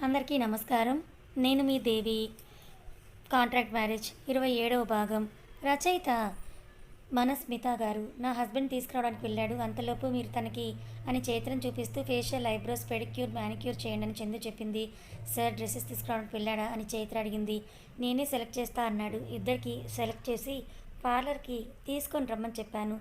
అందరికీ నమస్కారం. నేను మీ దేవి. కాంట్రాక్ట్ మ్యారేజ్ 27వ భాగం. రచయిత మన స్మిత గారు. నా హస్బెండ్ తీసుకురావడానికి వెళ్ళాడు. అంతలోపు మీరు తనకి అని చేతులను చూపిస్తూ ఫేషియల్, ఐబ్రోస్, పెడిక్యూర్, మ్యానిక్యూర్ చేయండి అని చందు చెప్పింది. సార్ డ్రెస్సెస్ తీసుకురావడానికి వెళ్ళాడా అని చైత్ర అడిగింది. నేనే సెలెక్ట్ చేస్తా అన్నాడు. ఇద్దరికి సెలెక్ట్ చేసి పార్లర్కి తీసుకొని రమ్మని చెప్పాను.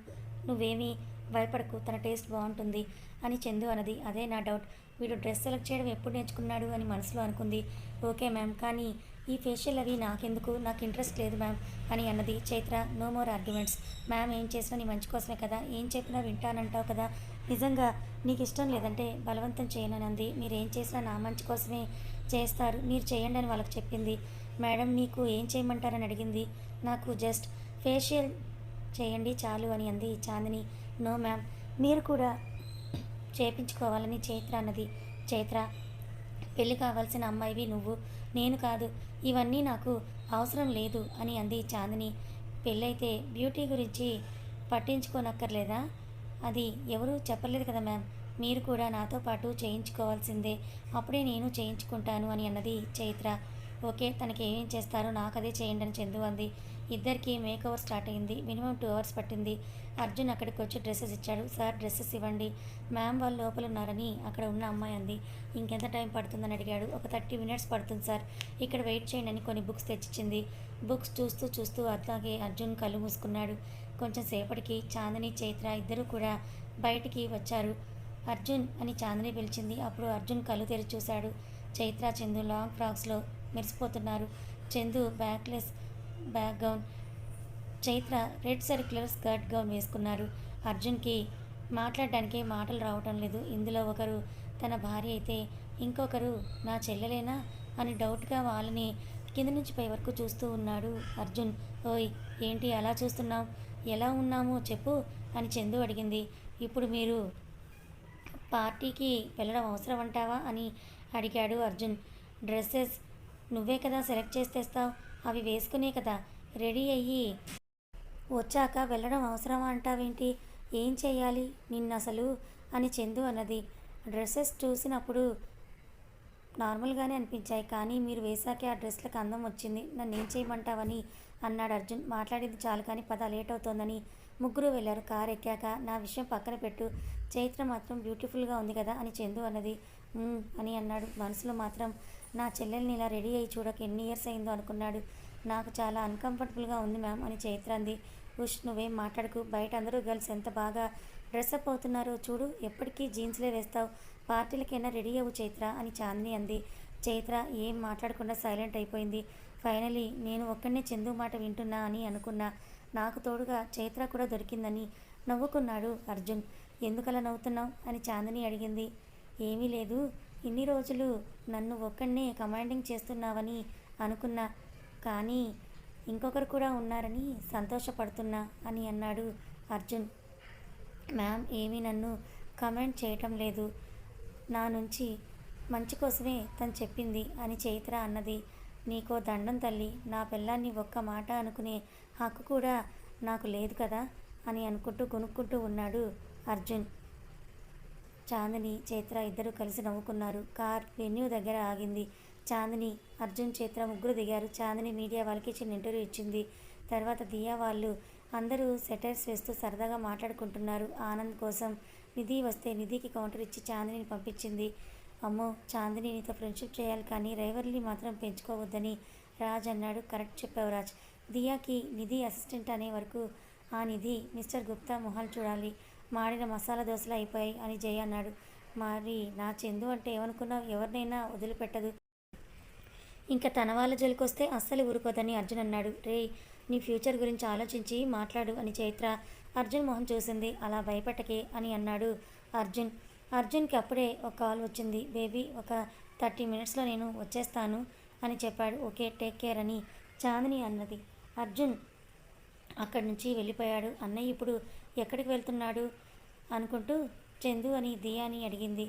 నువ్వేమీ భయపడకు, తన టేస్ట్ బాగుంటుంది అని చందు అన్నది. అదే నా డౌట్, వీడు డ్రెస్ సెలెక్ట్ చేయడం ఎప్పుడు నేర్చుకున్నాడు అని మనసులో అనుకుంది. ఓకే మ్యామ్, కానీ ఈ ఫేషియల్ అవి నాకెందుకు, నాకు ఇంట్రెస్ట్ లేదు మ్యామ్ అని అన్నది Chaitra. No more arguments. Ma'am ఏం చేసినా నీ మంచి కోసమే కదా, ఏం చెప్పినా వింటానంటావు కదా, నిజంగా నీకు ఇష్టం లేదంటే బలవంతం చేయనని అంది. మీరు ఏం చేసినా నా మంచి కోసమే చేస్తారు, మీరు చేయండి అని వాళ్ళకి చెప్పింది. మేడం మీకు ఏం చేయమంటారని అడిగింది. నాకు జస్ట్ ఫేషియల్ చేయండి చాలు అని అంది చాందిని. నో మ్యామ్, మీరు కూడా చేయించుకోవాలని చైత్ర అన్నది. చైత్ర, పెళ్ళి కావాల్సిన అమ్మాయివి నువ్వు, నేను కాదు, ఇవన్నీ నాకు అవసరం లేదు అని అంది చాందిని. పెళ్ళైతే బ్యూటీ గురించి పట్టించుకోనక్కర్లేదా? అది ఎవరూ చెప్పలేదు కదా మ్యామ్, మీరు కూడా నాతో పాటు చేయించుకోవాల్సిందే, అప్పుడే నేను చేయించుకుంటాను అని అన్నది చైత్ర. ఓకే, తనకి ఏమేం చేస్తారో నాకు అదే చేయండి అని చందు అంది. ఇద్దరికి మేకవర్ స్టార్ట్ అయింది. మినిమం 2 అవర్స్ పట్టింది. అర్జున్ అక్కడికి వచ్చి డ్రెస్సెస్ ఇచ్చాడు. సార్ డ్రెస్సెస్ ఇవ్వండి, మ్యామ్ వాళ్ళు లోపల ఉన్నారని అక్కడ ఉన్న అమ్మాయి అంది. ఇంకెంత టైం పడుతుందని అడిగాడు. ఒక 30 మినిట్స్ పడుతుంది సార్, ఇక్కడ వెయిట్ చేయండి అని కొన్ని బుక్స్ తెచ్చిచ్చింది. బుక్స్ చూస్తూ చూస్తూ అట్లాగే అర్జున్ కళ్ళు మూసుకున్నాడు. కొంచెం సేపటికి చాందిని, చైత్ర ఇద్దరూ కూడా బయటికి వచ్చారు. అర్జున్ అని చాందిని పిలిచింది. అప్పుడు అర్జున్ కళ్ళు తెరిచి చూశాడు. చైత్ర, చందు లాంగ్ ఫ్రాక్స్లో మెరిసిపోతున్నారు. Chandu backless back gown, Chaitra red circular skirt gown వేసుకున్నారు. అర్జున్కి మాట్లాడడానికి మాటలు రావటం లేదు. ఇందులో ఒకరు తన భార్య అయితే ఇంకొకరు నా చెల్లెలేనా అని డౌట్గా వాళ్ళని కింద నుంచి పై వరకు చూస్తూ ఉన్నాడు అర్జున్. ఓయ్, ఏంటి అలా చూస్తున్నావు, ఎలా ఉన్నామో చెప్పు అని చందు అడిగింది. ఇప్పుడు మీరు పార్టీకి వెళ్ళడం అవసరం అంటావా అని అడిగాడు అర్జున్. డ్రెస్సెస్ నువ్వే కదా సెలెక్ట్ చేసి తెస్తావు, అవి వేసుకునే కదా రెడీ అయ్యి వచ్చాక వెళ్ళడం అవసరమా అంటావేంటి, ఏం చెయ్యాలి నిన్నసలు అని చందు అన్నది. డ్రెస్సెస్ చూసినప్పుడు నార్మల్గానే అనిపించాయి, కానీ మీరు వేశాకే ఆ డ్రెస్లకు అందం వచ్చింది, నన్ను ఏం చేయమంటావని అన్నాడు అర్జున్. మాట్లాడింది చాలు కానీ పద, లేట్ అవుతోందని ముగ్గురు వెళ్ళారు. కారు ఎక్కాక నా విషయం పక్కన పెట్టు, చైత్ర మాత్రం బ్యూటిఫుల్గా ఉంది కదా అని చందు అన్నది. అని అన్నాడు. మనసులో మాత్రం నా చెల్లెల్ని ఇలా రెడీ అయ్యి చూడక ఎన్ని ఇయర్స్ అయిందో అనుకున్నాడు. నాకు చాలా అన్కంఫర్టబుల్గా ఉంది మ్యామ్ అని చైత్ర అంది. ఉష్, నువ్వేం మాట్లాడకు, బయట అందరూ గర్ల్స్ ఎంత బాగా డ్రెస్అప్ అవుతున్నారో చూడు, ఎప్పటికీ జీన్స్లే వేస్తావు, పార్టీలకైనా రెడీ అవ్వు చైత్ర అని చాందిని అంది. చైత్ర ఏం మాట్లాడకుండా సైలెంట్ అయిపోయింది. ఫైనలీ నేను ఒక్కడనే చందు మాట వింటున్నా అని అనుకున్నా, నాకు తోడుగా చైత్ర కూడా దొరికిందని నవ్వుకున్నాడు అర్జున్. ఎందుకలా నవ్వుతున్నావు అని చాందిని అడిగింది. ఏమీ లేదు, ఇన్ని రోజులు నన్ను ఒక్కడనే కమాండింగ్ చేస్తున్నావని అనుకున్నా, కానీ ఇంకొకరు కూడా ఉన్నారని సంతోషపడుతున్నా అని అన్నాడు అర్జున్. మ్యామ్ ఏమీ నన్ను కమెంట్ చేయటం లేదు, నా నుంచి మంచి కోసమే తను చెప్పింది అని చైత్ర అన్నది. నీకో దండం తల్లి, నా పిల్లాన్ని ఒక్క మాట అనుకునే హక్కు కూడా నాకు లేదు కదా అని అనుకుంటూ కొనుక్కుంటూ ఉన్నాడు అర్జున్. చాందిని, చైత్ర ఇద్దరు కలిసి నవ్వుకున్నారు. కార్ వెన్యూ దగ్గర ఆగింది. చాందిని, అర్జున్, చైత్ర ముగ్గురు దిగారు. చాందిని మీడియా వాళ్ళకి చిన్న ఇంటర్వ్యూ ఇచ్చింది. తర్వాత దియా వాళ్ళు అందరూ సెటైర్స్ వేస్తూ సరదాగా మాట్లాడుకుంటున్నారు. ఆనంద్ కోసం నిధి వస్తే నిధికి కౌంటర్ ఇచ్చి చాందిని పంపించింది. అమ్మో, చాందిని నీతో ఫ్రెండ్షిప్ చేయాలి కానీ రైవర్లీ మాత్రం పెంచుకోవద్దని రాజ్ అన్నాడు. కరెక్ట్ చెప్పావు రాజ్. దియాకి నిధి అసిస్టెంట్ అనే వరకు ఆ నిధి మిస్టర్ గుప్తా మొహాలు చూడాలి, మాడిన మసాలా దోశలు అయిపోయాయి అని జయ అన్నాడు. మరి నా చందు అంటే ఏమనుకున్నావు, ఎవరినైనా వదిలిపెట్టదు, ఇంకా తన వాళ్ళ జోలికి వస్తే అస్సలు ఊరుకోదని అర్జున్ అన్నాడు. రే, నీ ఫ్యూచర్ గురించి ఆలోచించి మాట్లాడు అని చైత్ర అర్జున్ మొహం చూసింది. అలా భయపెట్టకే అని అన్నాడు అర్జున్. అర్జున్కి అప్పుడే ఒక కాల్ వచ్చింది. బేబీ, ఒక 30 మినిట్స్లో నేను వచ్చేస్తాను అని చెప్పాడు. ఓకే, టేక్ కేర్ అని చాందిని అన్నది. అర్జున్ అక్కడి నుంచి వెళ్ళిపోయాడు. అన్నయ్య ఇప్పుడు ఎక్కడికి వెళ్తున్నాడు అనుకుంటూ చందు అని దియాని అడిగింది.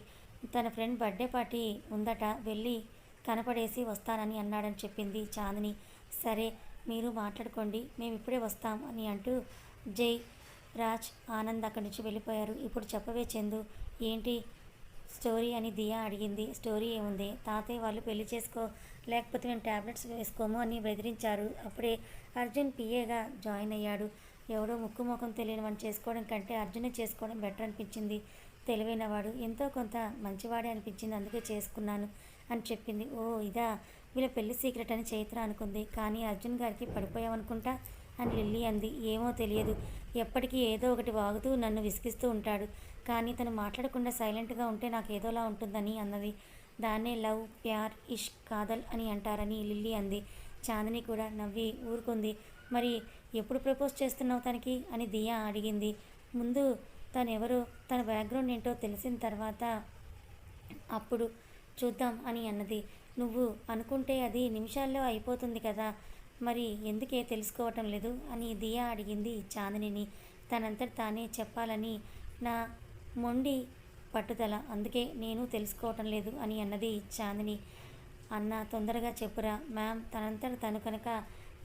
తన ఫ్రెండ్ బర్త్డే పార్టీ ఉందట, వెళ్ళి కనపడేసి వస్తానని అన్నాడని చెప్పింది చాందిని. సరే, మీరు మాట్లాడుకోండి, మేము ఇప్పుడే వస్తాం అని అంటూ జై, రాజ్, ఆనంద్ అక్కడి నుంచి వెళ్ళిపోయారు. ఇప్పుడు చెప్పవే చందు, ఏంటి స్టోరీ అని దియా అడిగింది. స్టోరీ ఏముంది, తాతయ్య వాళ్ళు పెళ్లి చేసుకో లేకపోతే మేము టాబ్లెట్స్ వేసుకోము అని బెదిరించారు. అప్పుడే అర్జున్ పిఏగా జాయిన్ అయ్యాడు. ఎవడో ముక్కు ముఖం తెలియని వాడిని చేసుకోవడం కంటే అర్జునే చేసుకోవడం బెటర్ అనిపించింది. తెలివైనవాడు, ఎంతో కొంత మంచివాడే అనిపించింది, అందుకే చేసుకున్నాను అని చెప్పింది. ఓ ఇదా వీళ్ళ పెళ్లి సీక్రెట్ అని చైత్ర అనుకుంది. కానీ అర్జున్ గారికి పడిపోయామనుకుంటా అని లిల్లీ అంది. ఏమో తెలియదు, ఎప్పటికీ ఏదో ఒకటి వాగుతూ నన్ను విసిగిస్తూ ఉంటాడు. కానీ తను మాట్లాడకుండా సైలెంట్గా ఉంటే నాకు ఏదోలా ఉంటుందని అన్నది. దాన్నే లవ్, ప్యార్, ఇష్క్, కాదల్ అని అంటారని లిల్లీ అంది. చాందిని కూడా నవ్వి ఊరుకుంది. మరి ఎప్పుడు ప్రపోజ్ చేస్తున్నావు తనకి అని దియా అడిగింది. ముందు తనెవరో తన బ్యాక్గ్రౌండ్ ఏంటో తెలిసిన తర్వాత అప్పుడు చూద్దాం అని అన్నది. నువ్వు అనుకుంటే అది నిమిషాల్లో అయిపోతుంది కదా, మరి ఎందుకే తెలుసుకోవటం లేదు అని దియా అడిగింది చాందినిని. తనంతట తానే చెప్పాలని నా మొండి పట్టుదల, అందుకే నేను తెలుసుకోవటం లేదు అని అన్నది చాందిని. అన్న తొందరగా చెప్పురా మ్యామ్, తనంతట తను కనుక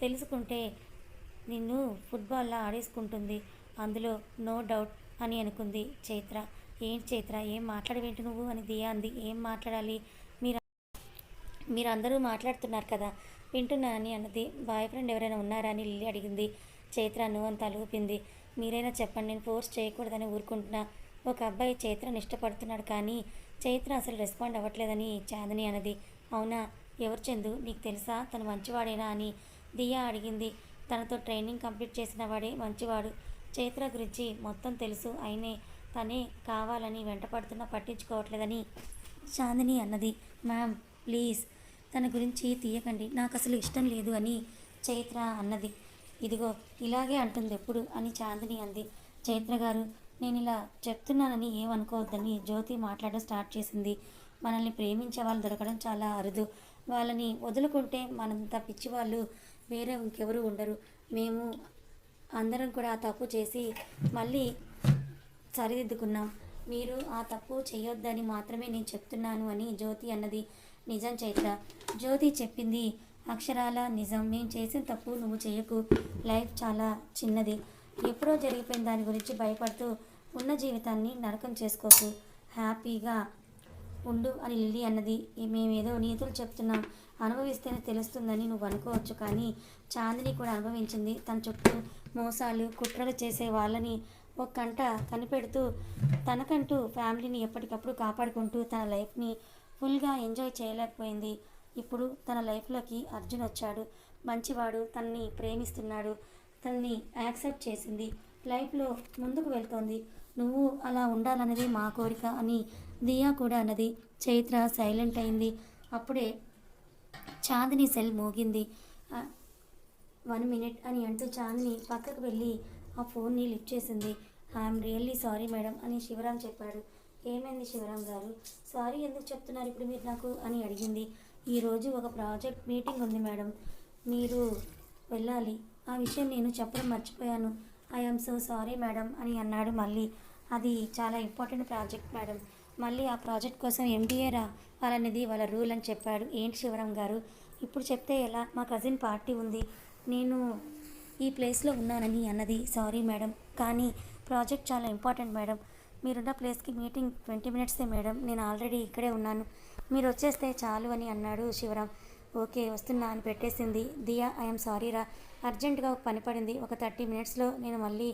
తెలుసుకుంటే నిన్ను ఫుట్బాల్లా ఆడేసుకుంటుంది, అందులో నో డౌట్ అని అనుకుంది చైత్ర. ఏంటి చైత్ర, ఏం మాట్లాడవేంటి నువ్వు అని దియా అంది. ఏం మాట్లాడాలి, మీరందరూ మాట్లాడుతున్నారు కదా వింటున్నానని అన్నది. బాయ్ ఫ్రెండ్ ఎవరైనా ఉన్నారా అని లిల్లీ అడిగింది. చైత్ర నువ్వు తలూపింది. మీరైనా చెప్పండి, నేను ఫోర్స్ చేయకూడదని ఊరుకుంటున్నా. ఒక అబ్బాయి చైత్రను ఇష్టపడుతున్నాడు కానీ చైత్ర అసలు రెస్పాండ్ అవ్వట్లేదని చాందిని అన్నది. అవునా, ఎవరు చందు, నీకు తెలుసా తను మంచివాడేనా అని దియా అడిగింది. తనతో ట్రైనింగ్ కంప్లీట్ చేసిన వాడే మంచివాడు. చైత్ర గురించి మొత్తం తెలుసు, అయినే తనే కావాలని వెంటపడుతున్నా పట్టించుకోవట్లేదని చాందిని అన్నది. మ్యామ్ ప్లీజ్ తన గురించి తీయకండి, నాకు అసలు ఇష్టం లేదు అని చైత్ర అన్నది. ఇదిగో ఇలాగే అంటుంది ఎప్పుడు అని చాందిని అంది. చైత్ర గారు, నేను ఇలా చెప్తున్నానని ఏమనుకోవద్దని జ్యోతి మాట్లాడడం స్టార్ట్ చేసింది. మనల్ని ప్రేమించే వాళ్ళు దొరకడం చాలా అరుదు. వాళ్ళని వదులుకుంటే మనంత పిచ్చివాళ్ళు వేరే ఇంకెవరు ఉండరు. మేము అందరం కూడా ఆ తప్పు చేసి మళ్ళీ సరిదిద్దుకున్నాం. మీరు ఆ తప్పు చేయొద్దని మాత్రమే నేను చెప్తున్నాను అని జ్యోతి అన్నది. నిజం చైత్ర, జ్యోతి చెప్పింది అక్షరాల నిజం. మేము చేసిన తప్పు నువ్వు చేయకు. లైఫ్ చాలా చిన్నది, ఎప్పుడో జరిగిపోయిన దాని గురించి భయపడుతూ ఉన్న జీవితాన్ని నరకం చేసుకోకు, హ్యాపీగా ఉండు అని లిల్లీ అన్నది. మేమేదో నీతులు చెప్తున్నాం, అనుభవిస్తేనే తెలుస్తుందని నువ్వు అనుకోవచ్చు, కానీ చాందిని కూడా అనుభవించింది. తన చుట్టూ మోసాలు, కుట్రలు చేసే వాళ్ళని ఒక కంట కనిపెడుతూ తనకంటూ ఫ్యామిలీని ఎప్పటికప్పుడు కాపాడుకుంటూ తన లైఫ్ని ఫుల్గా ఎంజాయ్ చేయలేకపోయింది. ఇప్పుడు తన లైఫ్లోకి అర్జున్ వచ్చాడు, మంచివాడు, తనని ప్రేమిస్తున్నాడు, తనని యాక్సెప్ట్ చేసింది, లైఫ్లో ముందుకు వెళ్తోంది. నువ్వు అలా ఉండాలన్నది మా కోరిక అని దియా కూడా అన్నది. చైత్ర సైలెంట్ అయింది. అప్పుడే చాందిని సెల్ మోగింది. 1 minute అని అంటూ చాందిని పక్కకు వెళ్ళి ఆ ఫోన్ని లిఫ్ట్ చేసింది. ఐఎమ్ రియల్లీ సారీ మేడం అని శివరాం చెప్పాడు. ఏమైంది శివరాం గారు, సారీ ఎందుకు చెప్తున్నారు ఇప్పుడు మీరు నాకు అని అడిగింది. ఈరోజు ఒక ప్రాజెక్ట్ మీటింగ్ ఉంది మేడం, మీరు వెళ్ళాలి. ఆ విషయం నేను చెప్పడం మర్చిపోయాను. ఐఎమ్ సో సారీ మేడం అని అన్నాడు. మళ్ళీ అది చాలా ఇంపార్టెంట్ ప్రాజెక్ట్ మేడం, మళ్ళీ ఆ ప్రాజెక్ట్ కోసం ఎంబీఏ రావాలనేది వాళ్ళ రూల్ అని చెప్పాడు. ఏంటి శివరాం గారు, ఇప్పుడు చెప్తే ఎలా, మా కజిన్ పార్టీ ఉంది, నేను ఈ ప్లేస్లో ఉన్నానని అన్నది. సారీ మేడం, కానీ ప్రాజెక్ట్ చాలా ఇంపార్టెంట్ మేడం, మీరున్న ప్లేస్కి మీటింగ్ 20 minutes మేడం, నేను ఆల్రెడీ ఇక్కడే ఉన్నాను, మీరు వచ్చేస్తే చాలు అని అన్నాడు శివరాం. ఓకే వస్తున్నా అని పెట్టేసింది. దియా ఐఎమ్ సారీ రా, అర్జెంటుగా ఒక పని పడింది, ఒక 30 minutesలో నేను మళ్ళీ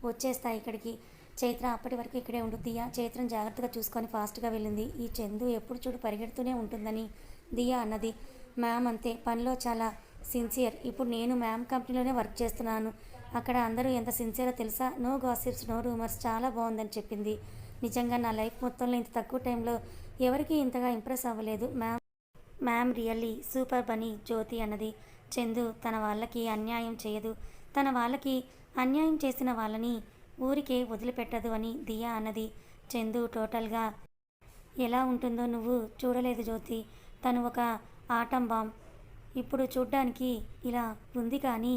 వచ్చేస్తా ఇక్కడికి. చైత్ర అప్పటి వరకు ఇక్కడే ఉండు. దియా చైత్రను జాగ్రత్తగా చూసుకొని ఫాస్ట్గా వెళ్ళింది. ఈ చందు ఎప్పుడు చూడు పరిగెడుతూనే ఉంటుందని దియా అన్నది. మ్యామ్ అంతే, పనిలో చాలా సిన్సియర్. ఇప్పుడు నేను మ్యామ్ కంపెనీలోనే వర్క్ చేస్తున్నాను, అక్కడ అందరూ ఎంత సిన్సియరో తెలుసా, నో గాసిప్స్, నో రూమర్స్, చాలా బాగుందని చెప్పింది. నిజంగా నా లైఫ్ మొత్తంలో ఇంత తక్కువ టైంలో ఎవరికి ఇంతగా ఇంప్రెస్ అవ్వలేదు మ్యామ్ రియల్లీ సూపర్ అని జ్యోతి అన్నది. చందు తన వాళ్ళకి అన్యాయం చేయదు, తన వాళ్ళకి అన్యాయం చేసిన వాళ్ళని ఊరికే వదిలిపెట్టదు అని దియా అన్నది. చందు టోటల్గా ఎలా ఉంటుందో నువ్వు చూడలేదు జ్యోతి, తను ఒక ఆటం బాంబ్. ఇప్పుడు చూడ్డానికి ఇలా ఉంది కానీ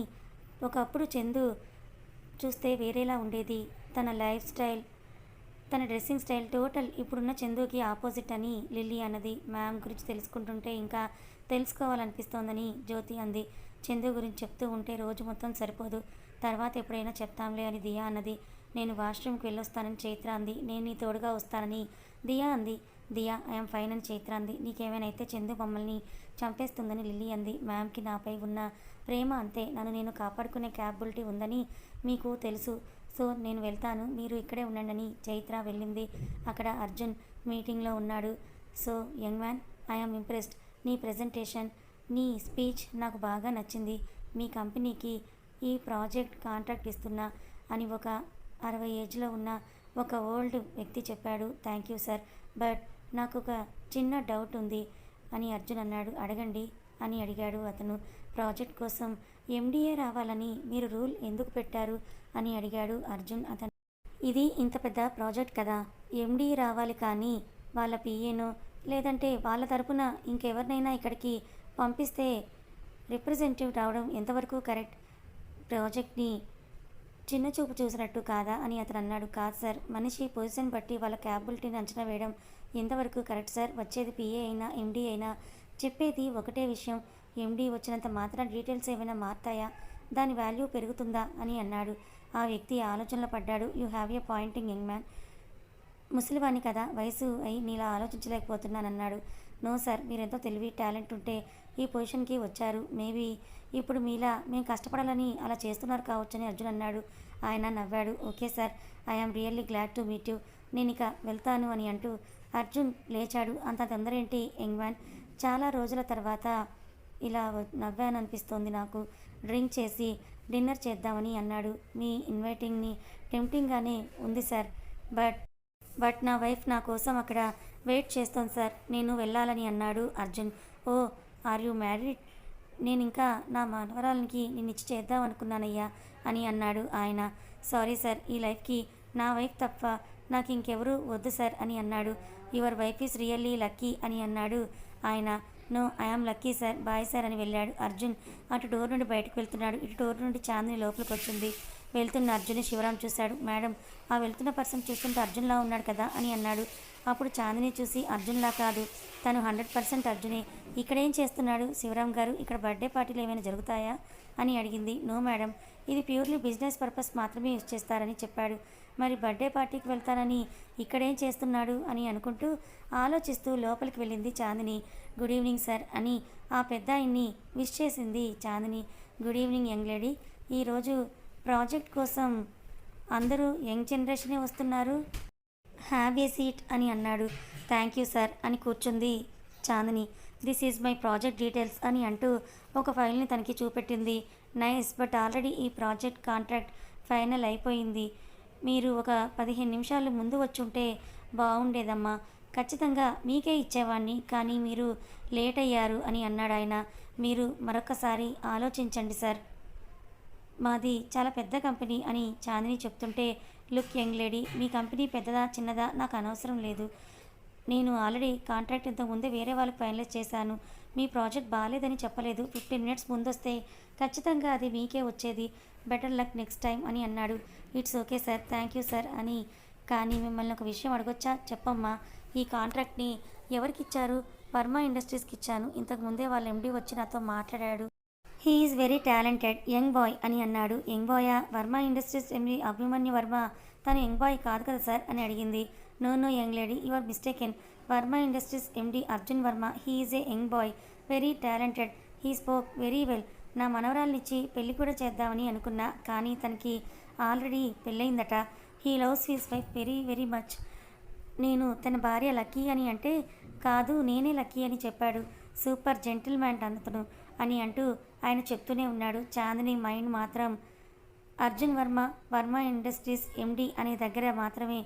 ఒకప్పుడు చందు చూస్తే వేరేలా ఉండేది. తన లైఫ్ స్టైల్, తన డ్రెస్సింగ్ స్టైల్ టోటల్ ఇప్పుడున్న చందుకి ఆపోజిట్ అని లిల్లీ అన్నది. మ్యామ్ గురించి తెలుసుకుంటుంటే ఇంకా తెలుసుకోవాలనిపిస్తోందని జ్యోతి అంది. చందు గురించి చెప్తూ ఉంటే రోజు మొత్తం సరిపోదు, తర్వాత ఎప్పుడైనా చెప్తాంలే అని దియా అన్నది. నేను వాష్రూమ్కి వెళ్ళొస్తానని చైత్ర అంది. నేను నీ తోడుగా వస్తానని దియా అంది. దియా ఐఎమ్ ఫైన్ అని చైత్ర అంది. నీకేమైనా అయితే చందు మమ్మల్ని చంపేస్తుందని లిల్లీ అంది. మ్యామ్కి నాపై ఉన్న ప్రేమ అంతే. నన్ను నేను కాపాడుకునే క్యాపబిలిటీ ఉందని మీకు తెలుసు. సో నేను వెళ్తాను, మీరు ఇక్కడే ఉండండి చైత్ర వెళ్ళింది. అక్కడ అర్జున్ మీటింగ్లో ఉన్నాడు. So young man, I'm impressed. నీ ప్రెజెంటేషన్, నీ స్పీచ్ నాకు బాగా నచ్చింది. మీ కంపెనీకి ఈ ప్రాజెక్ట్ కాంట్రాక్ట్ ఇస్తున్నా అని ఒక 60 ఏజ్లో ఉన్న ఒక ఓల్డ్ వ్యక్తి చెప్పాడు. థ్యాంక్ యూ సార్, బట్ నాకు ఒక చిన్న డౌట్ ఉంది అని అర్జున్ అన్నాడు. అడగండి అని అడిగాడు అతను. ప్రాజెక్ట్ కోసం ఎండిఏ రావాలని మీరు రూల్ ఎందుకు పెట్టారు అని అడిగాడు అర్జున్. అతను, ఇది ఇంత పెద్ద ప్రాజెక్ట్ కదా, ఎండీ రావాలి, కానీ వాళ్ళ పిఏనో లేదంటే వాళ్ళ తరపున ఇంకెవరినైనా ఇక్కడికి పంపిస్తే రిప్రజెంటేటివ్ రావడం ఎంతవరకు కరెక్ట్? ప్రాజెక్ట్ని చిన్న చూపు చూసినట్టు కాదా అని అతను అన్నాడు. కాదు సార్, మనిషి పొజిషన్ బట్టి వాళ్ళ క్యాపబిలిటీని అంచనా వేయడం ఎంతవరకు కరెక్ట్ సార్? వచ్చేది పిఏ అయినా ఎండీ అయినా చెప్పేది ఒకటే విషయం. ఎండీ వచ్చినంత మాత్రం డీటెయిల్స్ ఏమైనా మారుతాయా? దాని వాల్యూ పెరుగుతుందా అని అన్నాడు. ఆ వ్యక్తి ఆలోచనలో పడ్డాడు. You have a pointing young man. ముసలివాణి కదా, వయసు అయి నీలా ఆలోచించలేకపోతున్నానన్నాడు. నో సార్, మీరెంతో తెలివి టాలెంట్ ఉంటే ఈ పొజిషన్కి వచ్చారు. మేబీ ఇప్పుడు మీలా మేము కష్టపడాలని అలా చేస్తున్నారు కావచ్చని అర్జున్ అన్నాడు. ఆయన నవ్వాడు. Okay sir, I am really glad to meet you. నేను ఇక వెళ్తాను అని అంటూ అర్జున్ లేచాడు. అంత తొందర ఏంటి యంగ్ మ్యాన్? చాలా రోజుల తర్వాత ఇలా నవ్వాను అనిపిస్తోంది నాకు. డ్రింక్ చేసి డిన్నర్ చేద్దామని అన్నాడు. మీ ఇన్వైటింగ్ని టెంప్టింగ్గానే ఉంది సార్, బట్ నా వైఫ్ నా కోసం అక్కడ వెయిట్ చేస్తోంది సార్, నేను వెళ్ళాలని అన్నాడు అర్జున్. ఓ, ఆర్ యూ మ్యారీడ్? నేను ఇంకా నా మనవరాలకి నిన్నిచ్చి చేద్దాం అనుకున్నానయ్యా అని అన్నాడు ఆయన. సారీ సార్, ఈ లైఫ్కి నా వైఫ్ తప్ప నాకు ఇంకెవరూ వద్దు సార్ అని అన్నాడు. Your wife is really lucky అని అన్నాడు ఆయన. No, I am lucky sir, bye sir అని వెళ్ళాడు అర్జున్. అటు డోర్ నుండి బయటకు వెళ్తున్నాడు. ఇటు డోర్ నుండి చాందిని లోపలికి వచ్చింది. వెళ్తున్న అర్జున్ని శివరాం చూశాడు. మేడం, ఆ వెళ్తున్న పర్సన్ చూస్తుంటే అర్జున్లా ఉన్నాడు కదా అని అన్నాడు. అప్పుడు చాందిని చూసి, అర్జున్లా కాదు, తను 100% అర్జునే. ఇక్కడేం చేస్తున్నాడు శివరాం గారు? ఇక్కడ బర్త్డే పార్టీలు ఏమైనా జరుగుతాయా అని అడిగింది. నో మేడం, ఇది ప్యూర్లీ బిజినెస్ పర్పస్ మాత్రమే యూజ్ చేస్తారని చెప్పాడు. మరి బర్త్డే పార్టీకి వెళ్తానని ఇక్కడేం చేస్తున్నాడు అని అనుకుంటూ ఆలోచిస్తూ లోపలికి వెళ్ళింది చాందిని. గుడ్ ఈవినింగ్ సార్ అని ఆ పెద్ద ఆయన్ని విష్ చేసింది Chandini. Good evening young lady. ఈరోజు ప్రాజెక్ట్ కోసం అందరూ యంగ్ జనరేషనే వస్తున్నారు. హ్యావ్ ఏ సీట్ అని అన్నాడు. థ్యాంక్ యూ సార్ అని కూర్చుంది Chandini. This is my project details అని అంటూ ఒక ఫైల్ని తనకి చూపెట్టింది. నైస్, బట్ ఆల్రెడీ ఈ ప్రాజెక్ట్ కాంట్రాక్ట్ ఫైనల్ అయిపోయింది. మీరు ఒక 15 నిమిషాలు ముందు వచ్చుంటే బాగుండేదమ్మా. ఖచ్చితంగా మీకే ఇచ్చేవాడిని, కానీ మీరు లేట్ అయ్యారు అని అన్నాడు ఆయన. మీరు మరొకసారి ఆలోచించండి సార్, మాది చాలా పెద్ద కంపెనీ అని చాందిని చెప్తుంటే, లుక్ యంగ్ లేడీ, మీ కంపెనీ పెద్దదా చిన్నదా నాకు అనవసరం లేదు. నేను ఆల్రెడీ కాంట్రాక్ట్ ఇంతకుముందే వేరే వాళ్ళకి ఫైనలైజ్ చేశాను. మీ ప్రాజెక్ట్ బాగాలేదని చెప్పలేదు. 15 మినిట్స్ ముందు వస్తే ఖచ్చితంగా అది మీకే వచ్చేది. బెటర్ లక్ నెక్స్ట్ టైం అని అన్నాడు. It's okay sir, thank you sir అని. కానీ మిమ్మల్ని ఒక విషయం అడగొచ్చా? చెప్పమ్మా, ఈ కాంట్రాక్ట్ని ఎవరికి ఇచ్చారు? వర్మ ఇండస్ట్రీస్కి ఇచ్చాను. ఇంతకుముందే వాళ్ళ ఎండీ వచ్చి నాతో మాట్లాడాడు. He is very talented young boy అని అన్నాడు. యంగ్ బాయా? వర్మ ఇండస్ట్రీస్ ఎండీ అభిమన్యు వర్మ తను యంగ్ బాయ్ కాదు కదా సార్ అని అడిగింది. No no young lady, you are mistaken. Varma industries MD Arjun Varma, he is a young boy, very talented, he spoke very well. నా మనవరాల్నిచ్చి పెళ్లి కూడా చేద్దామని అనుకున్నా, కానీ తనకి ఆల్రెడీ పెళ్ళయిందట. He loves his wife very very much. నేను తన భార్య లక్కీ అని అంటే, కాదు నేనే లక్కీ అని చెప్పాడు. సూపర్ జెంటిల్ మ్యాన్ అతను అని అంటూ ఆయన చెప్తూనే ఉన్నాడు. చాందిని మైండ్ మాత్రం అర్జున్ వర్మ, వర్మ ఇండస్ట్రీస్ ఎండీ అనే దగ్గర మాత్రమే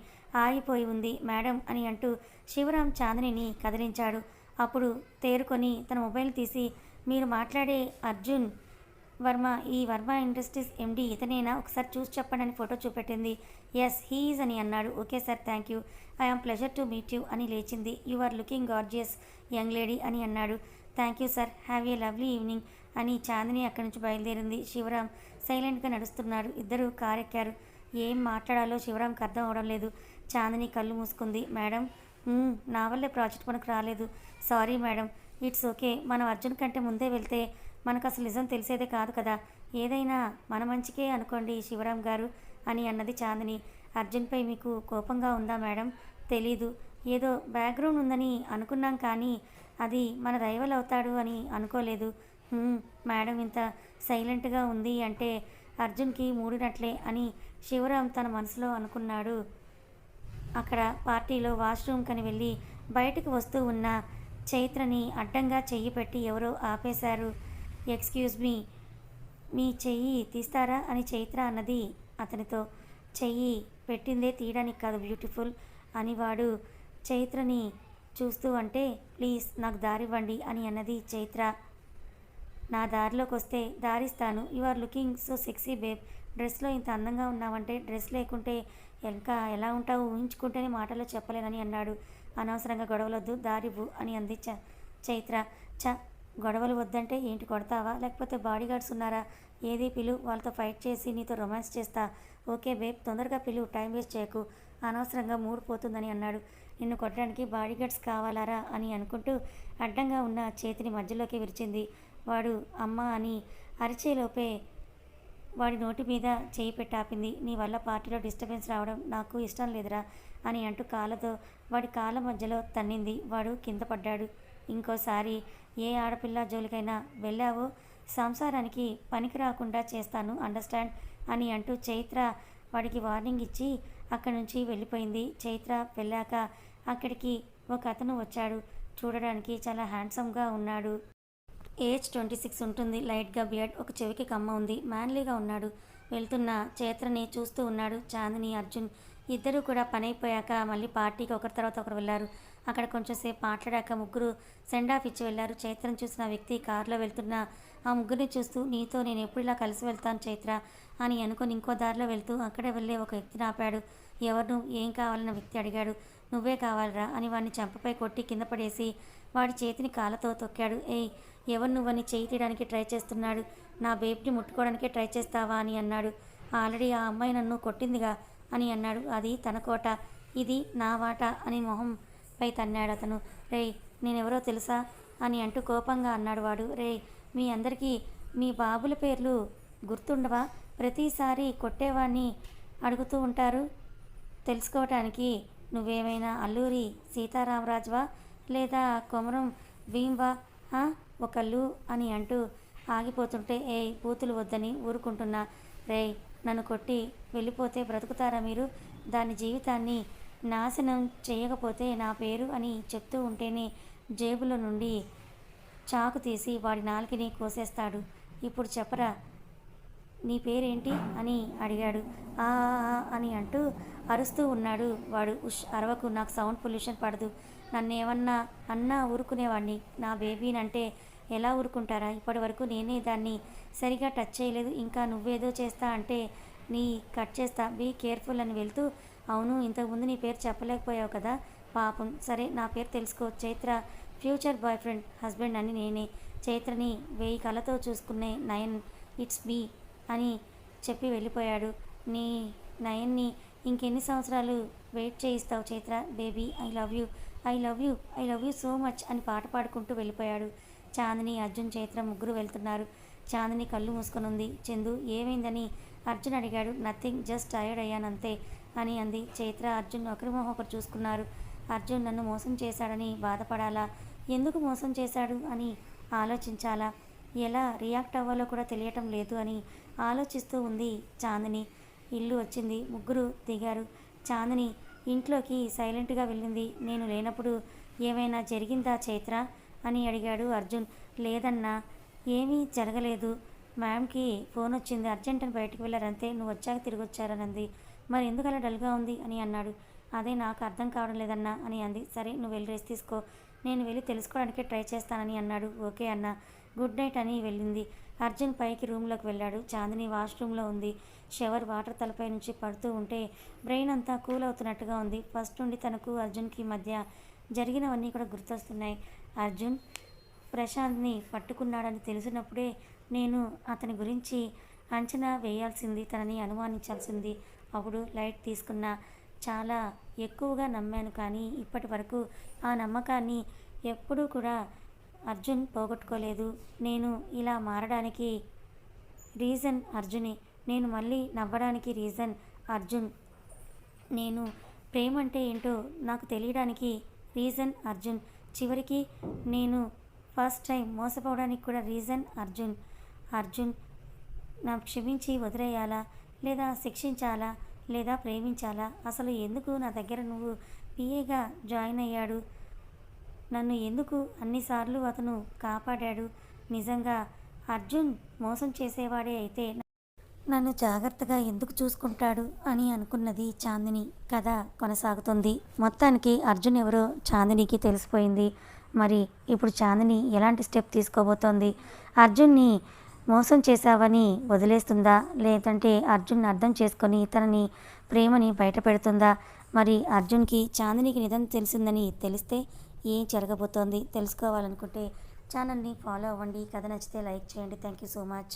ఆగిపోయి ఉంది. మేడం అని అంటూ శివరాం చాందినిని కదిలించాడు. అప్పుడు తేరుకొని తన మొబైల్ తీసి, మీరు మాట్లాడే అర్జున్ వర్మ ఈ వర్మ ఇండస్ట్రీస్ ఎండీ ఇతనేనా? ఒకసారి చూసి చెప్పండి అని ఫోటో చూపెట్టింది. ఎస్ హీఈస్ అని అన్నాడు. Okay sir, thank you, I am pleasure to meet you అని లేచింది. You are looking gorgeous young lady అని అన్నాడు. Thank you sir, have a lovely evening అని చాందిని అక్కడి నుంచి బయలుదేరింది. శివరాం సైలెంట్గా నడుస్తున్నాడు. ఇద్దరు కారెక్కారు. ఏం మాట్లాడాలో శివరాంకి అర్థం అవడం లేదు. చాందిని కళ్ళు మూసుకుంది. మేడం, నా వల్లే ప్రాజెక్ట్ మనకు రాలేదు. Sorry madam, it's okay. మనం అర్జున్ కంటే ముందే వెళ్తే మనకు అసలు నిజం తెలిసేదే కాదు కదా. ఏదైనా మన మంచికే అనుకోండి శివరాం గారు అని అన్నది చాందిని. అర్జున్పై మీకు కోపంగా ఉందా మేడం? తెలీదు. ఏదో బ్యాక్గ్రౌండ్ ఉందని అనుకున్నాం కానీ అది మన రైవల్ అవుతాడు అని అనుకోలేదు. మేడం ఇంత సైలెంట్గా ఉంది అంటే అర్జున్కి మూడినట్లే అని శివరాం తన మనసులో అనుకున్నాడు. అక్కడ పార్టీలో వాష్రూమ్ కని వెళ్ళి బయటకు వస్తూ ఉన్న చైత్రని అడ్డంగా చెయ్యి పెట్టి ఎవరో ఆపేశారు. ఎక్స్క్యూజ్ మీ, మీ చెయ్యి తీస్తారా అని చైత్ర అన్నది అతనితో. చెయ్యి పెట్టిందే తీయడానికి కాదు బ్యూటిఫుల్ అని వాడు చైత్రని చూస్తూ అంటే ప్లీజ్ నాకు దారివ్వండి అని అన్నది చైత్ర. నా దారిలోకి వస్తే దారిస్తాను. You are looking so sexy babe. డ్రెస్లో ఇంత అందంగా ఉన్నావంటే డ్రెస్ లేకుంటే ఇంకా ఎలా ఉంటావు ఊహించుకుంటేనే మాటల్లో చెప్పలేనని అన్నాడు. అనవసరంగా గొడవలొద్దు దారివ్వు అని అంది చైత్ర. గొడవలు వద్దంటే ఏంటి కొడతావా లేకపోతే బాడీ గార్డ్స్ ఉన్నారా? ఏది పిలు, వాళ్ళతో ఫైట్ చేసి నీతో రొమాన్స్ చేస్తా. ఓకే బేబ్ తొందరగా పిలు, టైం వేస్ట్ చేయకు, అనవసరంగా మూడ్ పోతుందని అన్నాడు. నిన్ను కొట్టడానికి బాడీ గార్డ్స్ కావాలారా అని అనుకుంటూ అడ్డంగా ఉన్న చేతిని మధ్యలోకి విరిచింది. వాడు అమ్మ అని అరిచేలోపే వాడి నోటి మీద చేయి పెట్టాపింది. నీ వల్ల పార్టీలో డిస్టర్బెన్స్ రావడం నాకు ఇష్టం లేదురా అని అంటూ కాళ్ళతో వాడి కాళ్ళ మధ్యలో తన్నింది. వాడు కింద పడ్డాడు. ఇంకోసారి ఏ ఆడపిల్ల జోలికైనా వెళ్ళావో సంసారానికి పనికి రాకుండా చేస్తాను అండర్స్టాండ్ అని అంటూ చైత్ర వాడికి వార్నింగ్ ఇచ్చి అక్కడి నుంచి వెళ్ళిపోయింది. చైత్ర వెళ్ళాక అక్కడికి ఒక అతను వచ్చాడు. చూడడానికి చాలా హ్యాండ్సమ్గా ఉన్నాడు. ఏజ్ 26 ఉంటుంది. లైట్గా బియర్డ్, ఒక చెవికి కమ్మ ఉంది. మ్యాన్లీగా ఉన్నాడు. వెళ్తున్న చైత్రని చూస్తూ ఉన్నాడు. చాందిని, అర్జున్ ఇద్దరూ కూడా పని అయిపోయాక మళ్ళీ పార్టీకి ఒకరి తర్వాత ఒకరు వెళ్ళారు. అక్కడ కొంచెం సేపు మాట్లాడాక ముగ్గురు సెండ్ ఆఫ్ ఇచ్చి వెళ్ళారు. చైత్రను చూసిన వ్యక్తి కారులో వెళ్తున్న ఆ ముగ్గురిని చూస్తూ నీతో నేను ఎప్పుడు ఇలా కలిసి వెళ్తాను చైత్ర అని అనుకుని ఇంకో దారిలో వెళ్తూ అక్కడే వెళ్ళే ఒక వ్యక్తిని ఆపాడు. ఎవరు ఏం కావాలన్న వ్యక్తి అడిగాడు. నువ్వే కావాలరా అని వాడిని చెంపపై కొట్టి కింద పడేసి వాడి చేతిని కాళ్ళతో తొక్కాడు. ఏయ్ ఎవరు నువ్వని చేయి తీయడానికి ట్రై చేస్తున్నాడు? నా బేబ్ని ముట్టుకోవడానికే ట్రై చేస్తావా అని అన్నాడు. ఆల్రెడీ ఆ అమ్మాయి నన్ను కొట్టిందిగా అని అన్నాడు. అది తన కోట, ఇది నా వాట అని మొహంపై తన్నాడు అతను. రేయ్ నేనెవరో తెలుసా అని అంటూ కోపంగా అన్నాడు వాడు. రేయ్ మీ అందరికీ మీ బాబుల పేర్లు గుర్తుండవా? ప్రతిసారి కొట్టేవాడిని అడుగుతూ ఉంటారు. తెలుసుకోవటానికి నువ్వేమైనా అల్లూరి సీతారామరాజువా లేదా కొమరం భీమ్వా? ఒకళ్ళు అని అంటూ ఆగిపోతుంటే బూతులు వద్దని ఊరుకుంటున్నా. రేయ్ నన్ను కొట్టి వెళ్ళిపోతే బ్రతుకుతారా మీరు? దాని జీవితాన్ని నాశనం చేయకపోతే నా పేరు అని చెప్తూ ఉంటేనే జేబులో నుండి చాకు తీసి వాడి నాలుకని కోసేస్తాడు. ఇప్పుడు చెప్పరా నీ పేరేంటి అని అడిగాడు. ఆ అని అంటూ అరుస్తూ ఉన్నాడు వాడు. అరవకు, నాకు సౌండ్ పొల్యూషన్ పడదు. నన్నేమన్నా అన్నా ఊరుకునేవాడిని. నా బేబీనంటే ఎలా ఊరుకుంటారా? ఇప్పటి వరకు నేనే దాన్ని సరిగా టచ్ చేయలేదు. ఇంకా నువ్వేదో చేస్తా అంటే నీ కట్ చేస్తా, బీ కేర్ఫుల్ అని వెళ్తూ అవును ఇంతకుముందు నీ పేరు చెప్పలేకపోయావు కదా పాపం. సరే నా పేరు తెలుసుకో, Chaitra future boy friend husband అని నేనే. చైత్రని 1000 కళ్ళతో చూసుకునే నయన్, ఇట్స్ మీ అని చెప్పి వెళ్ళిపోయాడు. నీ నయన్ని ఇంకెన్ని సంవత్సరాలు వెయిట్ చేయిస్తావు Chaitra? Baby I love you, I love you, I love you so much అని పాట పాడుకుంటూ వెళ్ళిపోయాడు. చాందిని, అర్జున్, చైత్ర ముగ్గురు వెళ్తున్నారు. చాందిని కళ్ళు మూసుకొని ఉంది. చందు ఏమైందని అర్జున్ అడిగాడు. నథింగ్, జస్ట్ టైర్డ్ అయ్యానంతే అని అంది. చైత్ర, అర్జున్ ఒకరి మొహం ఒకరు చూసుకున్నారు. అర్జున్ నన్ను మోసం చేశాడని బాధపడాలా, ఎందుకు మోసం చేశాడు అని ఆలోచించాలా, ఎలా రియాక్ట్ అవ్వాలో కూడా తెలియటం లేదు అని ఆలోచిస్తూ ఉంది చాందిని. ఇల్లు వచ్చింది. ముగ్గురు దిగారు. చాందిని ఇంట్లోకి సైలెంట్గా వెళ్ళింది. నేను లేనప్పుడు ఏమైనా జరిగిందా చైత్ర అని అడిగాడు అర్జున్. లేదన్నా, ఏమీ జరగలేదు. మ్యామ్కి ఫోన్ వచ్చింది, అర్జెంట్ అని బయటకు వెళ్ళారంతే, నువ్వు వచ్చాక తిరిగి వచ్చారనంది. మరి ఎందుకు అలా డల్గా ఉంది అని అన్నాడు. అదే నాకు అర్థం కావడం లేదన్నా అని అంది. సరే నువ్వు వెళ్ళి రెస్ట్ తీసుకో, నేను వెళ్ళి తెలుసుకోవడానికే ట్రై చేస్తానని అన్నాడు. ఓకే అన్న, గుడ్ నైట్ అని వెళ్ళింది. అర్జున్ పైకి రూమ్లోకి వెళ్ళాడు. చాందిని వాష్రూమ్లో ఉంది. షవర్ వాటర్ తలపై నుంచి పడుతూ ఉంటే బ్రెయిన్ అంతా కూల్ అవుతున్నట్టుగా ఉంది. ఫస్ట్ నుండి తనకు అర్జున్కి మధ్య జరిగినవన్నీ కూడా గుర్తొస్తున్నాయి. అర్జున్ ప్రశాంత్ని పట్టుకున్నాడని తెలిసినప్పుడే నేను అతని గురించి అంచనా వేయాల్సింది, తనని అనుమానించాల్సింది. అప్పుడు లైట్ తీసుకున్నా. చాలా ఎక్కువగా నమ్మాను కానీ ఇప్పటి వరకు ఆ నమ్మకాన్ని ఎప్పుడూ కూడా అర్జున్ పోగొట్టుకోలేదు. నేను ఇలా మారడానికి రీజన్ అర్జునే. నేను మళ్ళీ నవ్వడానికి రీజన్ అర్జున్. నేను ప్రేమ అంటే ఏంటో నాకు తెలియడానికి రీజన్ అర్జున్. చివరికి నేను ఫస్ట్ టైం మోసపోవడానికి కూడా రీజన్ అర్జున్. అర్జున్ నాకు క్షమించి వదిలేయాలా, లేదా శిక్షించాలా, లేదా ప్రేమించాలా? అసలు ఎందుకు నా దగ్గర నువ్వు పిఏగా జాయిన్ అయ్యాడు? నన్ను ఎందుకు అన్నిసార్లు అతను కాపాడాడు? నిజంగా అర్జున్ మోసం చేసేవాడే అయితే నన్ను జాగ్రత్తగా ఎందుకు చూసుకుంటాడు అని అనుకున్నది చాందిని. కథ కొనసాగుతుంది. మొత్తానికి అర్జున్ ఎవరో చాందినికి తెలిసిపోయింది. మరి ఇప్పుడు చాందిని ఎలాంటి స్టెప్ తీసుకోబోతోంది? అర్జున్ని మోసం చేశావని వదిలేస్తుందా, లేదంటే అర్జున్ అర్థం చేసుకొని తనని ప్రేమని బయట పెడుతుందా? మరి అర్జున్కి చాందినికి నిజం తెలిసిందని తెలిస్తే ఏం జరగబోతోంది తెలుసుకోవాలనుకుంటే ఛానల్ని ఫాలో అవ్వండి. కథ నచ్చితే లైక్ చేయండి. Thank you so much.